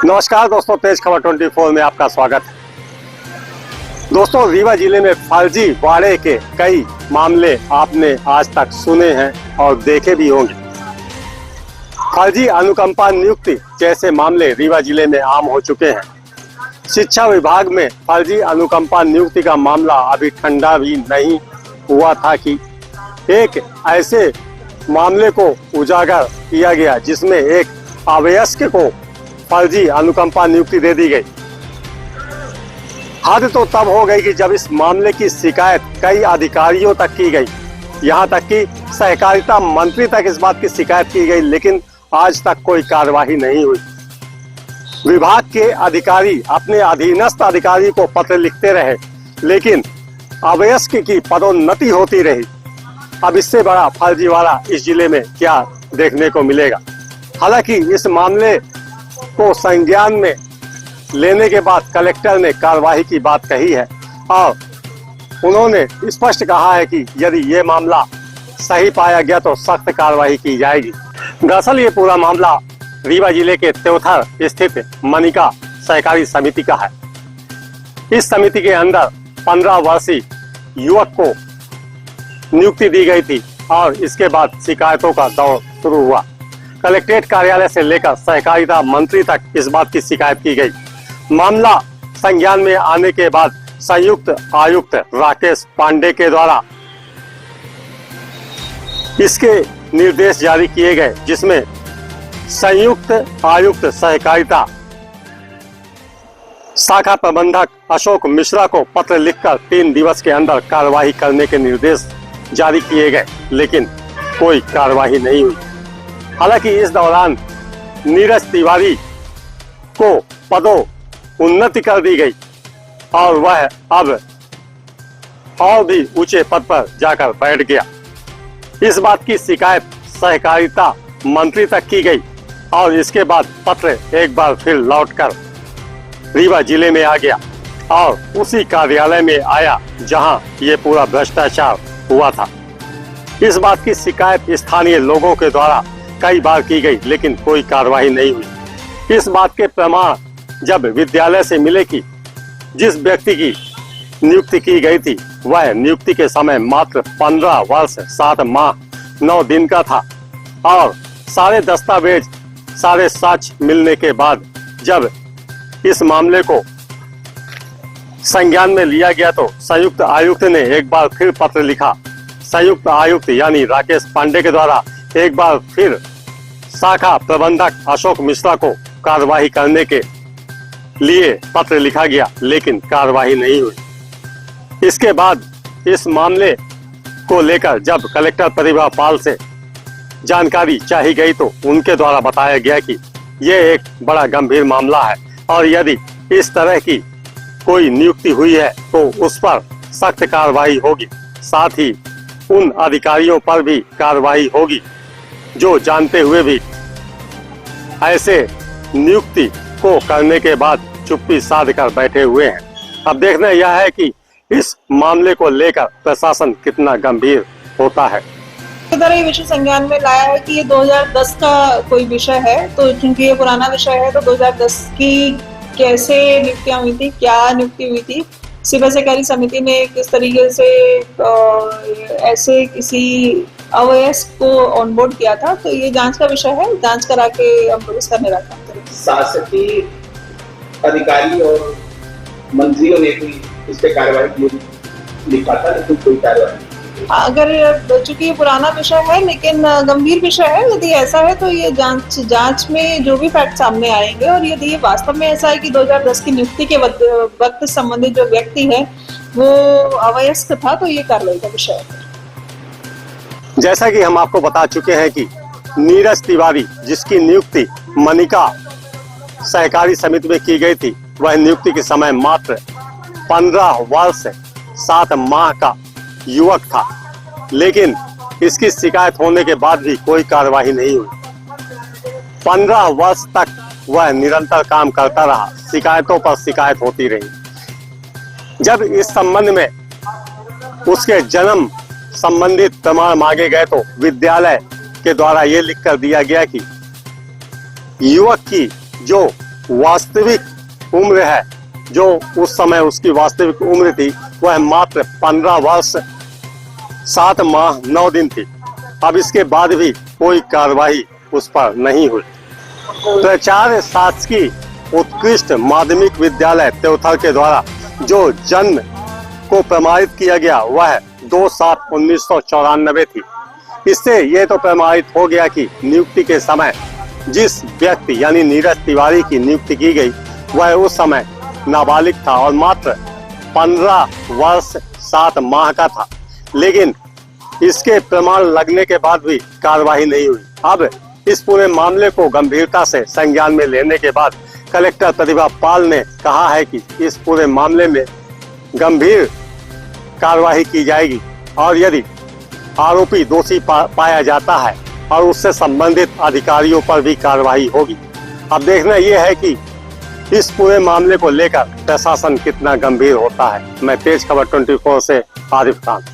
नमस्कार दोस्तों, तेज खबर 24 में आपका स्वागत है। दोस्तों, रीवा जिले में फर्जी वाड़े के कई मामले आपने आज तक सुने हैं और देखे भी होंगे। फर्जी अनुकंपा नियुक्ति जैसे मामले रीवा जिले में आम हो चुके हैं। शिक्षा विभाग में फर्जी अनुकंपा नियुक्ति का मामला अभी ठंडा भी नहीं हुआ था कि एक ऐसे मामले को उजागर किया गया जिसमें एक अवयस्क को फर्जी अनुकंपा नियुक्ति दे दी गई। हद तो तब हो गई कि जब इस मामले की शिकायत कई अधिकारियों तक की गई, यहां तक कि सहकारिता मंत्री तक इस बात की शिकायत की गई, लेकिन आज तक कोई कार्यवाही नहीं हुई। विभाग के अधिकारी अपने अधीनस्थ अधिकारी को पत्र लिखते रहे, लेकिन अवयस्क की पदोन्नति होती रही। अब इससे बड़ा फर्जीवाड़ा इस जिले में क्या देखने को मिलेगा। हालांकि इस मामले को संज्ञान में लेने के बाद कलेक्टर ने कार्रवाई की बात कही है और उन्होंने स्पष्ट कहा है कि यदि ये मामला सही पाया गया तो सख्त कार्रवाई की जाएगी। दरअसल ये पूरा मामला रीवा जिले के त्योथर स्थित मनिका सहकारी समिति का है। इस समिति के अंदर 15 वर्षीय युवक को नियुक्ति दी गई थी और इसके बाद शिकायतों का दौर शुरू हुआ। कलेक्ट्रेट कार्यालय से लेकर सहकारिता मंत्री तक इस बात की शिकायत की गई। मामला संज्ञान में आने के बाद संयुक्त आयुक्त राकेश पांडे के द्वारा इसके निर्देश जारी किए गए, जिसमें संयुक्त आयुक्त सहकारिता शाखा प्रबंधक अशोक मिश्रा को पत्र लिखकर 3 दिवस के अंदर कार्रवाई करने के निर्देश जारी किए गए, लेकिन कोई कार्रवाई नहीं हुई। हालांकि इस दौरान नीरज तिवारी को पदोन्नति कर दी गई और वह अब और भी ऊंचे पद पर जाकर बैठ गया। इस बात की शिकायत सहकारिता मंत्री तक की गई और इसके बाद पत्र एक बार फिर लौटकर रीवा जिले में आ गया और उसी कार्यालय में आया जहां ये पूरा भ्रष्टाचार हुआ था। इस बात की शिकायत स्थानीय लोगों के द्वारा कई बार की गई, लेकिन कोई कार्रवाई नहीं हुई। इस बात के प्रमाण जब विद्यालय से मिले कि जिस व्यक्ति की नियुक्ति की गई थी वह नियुक्ति के समय मात्र 15 वर्ष 7 माह 9 दिन का था और सारे दस्तावेज सारे साक्ष्य मिलने के बाद जब इस मामले को संज्ञान में लिया गया तो संयुक्त आयुक्त ने एक बार फिर पत्र लिखा। संयुक्त आयुक्त यानी राकेश पांडे के द्वारा एक बार फिर शाखा प्रबंधक अशोक मिश्रा को कार्रवाई करने के लिए पत्र लिखा गया, लेकिन कार्रवाई नहीं हुई। इसके बाद इस मामले को लेकर जब कलेक्टर प्रतिभा पाल से जानकारी चाही गई तो उनके द्वारा बताया गया कि यह एक बड़ा गंभीर मामला है और यदि इस तरह की कोई नियुक्ति हुई है तो उस पर सख्त कार्रवाई होगी। साथ ही उन अधिकारियों पर भी कार्रवाई होगी जो जानते हुए भी ऐसे नियुक्ति को करने के बाद चुप्पी साध कर बैठे हुए हैं। अब देखना यह है कि इस मामले को लेकर प्रशासन कितना गंभीर होता है। ये विषय संज्ञान में लाया है कि ये 2010 का कोई विषय है, तो क्योंकि ये पुराना विषय है तो 2010 की कैसे नियुक्तियां हुई थी, क्या नियुक्ति हुई थी, सेवा सहकारी समिति ने किस तरीके से ऐसे किसी अवयस्क को ऑनबोर्ड किया था, तो ये जांच का विषय है। जांच करा के हम इसका निराकरण करेंगे। शासकीय अधिकारी और मंत्रियों ने भी इस पे कार्रवाई लिखा था, लेकिन कोई कार्रवाई अगर चूंकि ये पुराना विषय है लेकिन गंभीर विषय है, यदि ऐसा है तो ये जांच में जो भी फैक्ट सामने आएंगे और यदि ये वास्तव में ऐसा है कि 2010 की नियुक्ति के वक्त संबंधित जो व्यक्ति है वो अवयस्क था तो ये कार्रवाई का विषय है। जैसा कि हम आपको बता चुके हैं कि नीरज तिवारी जिसकी नियुक्ति मनिका सहकारी समिति में की गई थी, वह नियुक्ति के समय मात्र 15 वर्ष 7 माह का युवक था, लेकिन इसकी शिकायत होने के बाद भी कोई कार्रवाई नहीं हुई। 15 वर्ष तक वह निरंतर काम करता रहा, शिकायतों पर शिकायत होती रही। जब इस संबंध में उसके जन्म संबंधित प्रमाण मांगे गए तो विद्यालय के द्वारा ये लिख कर दिया गया कि युवक की जो वास्तविक उम्र है, जो उस समय उसकी वास्तविक उम्र थी, वह मात्र 15 वर्ष 7 माह 9 दिन थी। अब इसके बाद भी कोई कार्रवाई उस पर नहीं हुई। प्राचार्य शासकीय उत्कृष्ट माध्यमिक विद्यालय त्योथल के द्वारा जो जन्म को प्रमाणित किया गया वह 2/7/1994 थी। इससे यह तो प्रमाणित हो गया कि नियुक्ति के समय जिस व्यक्ति यानी नीरज तिवारी की नियुक्ति की गई वह उस समय नाबालिग था और मात्र 15 वर्ष 7 माह का था। लेकिन इसके प्रमाण लगने के बाद भी कार्रवाई नहीं हुई। अब इस पूरे मामले को गंभीरता से संज्ञान में लेने के बाद कलेक्टर प्रतिभा पाल ने कहा है कि इस पूरे मामले में गंभीर कार्रवाई की जाएगी और यदि आरोपी दोषी पाया जाता है और उससे संबंधित अधिकारियों पर भी कार्रवाई होगी। अब देखना यह है कि इस पूरे मामले को लेकर प्रशासन कितना गंभीर होता है। मैं तेज खबर 24 से आरिफ खान।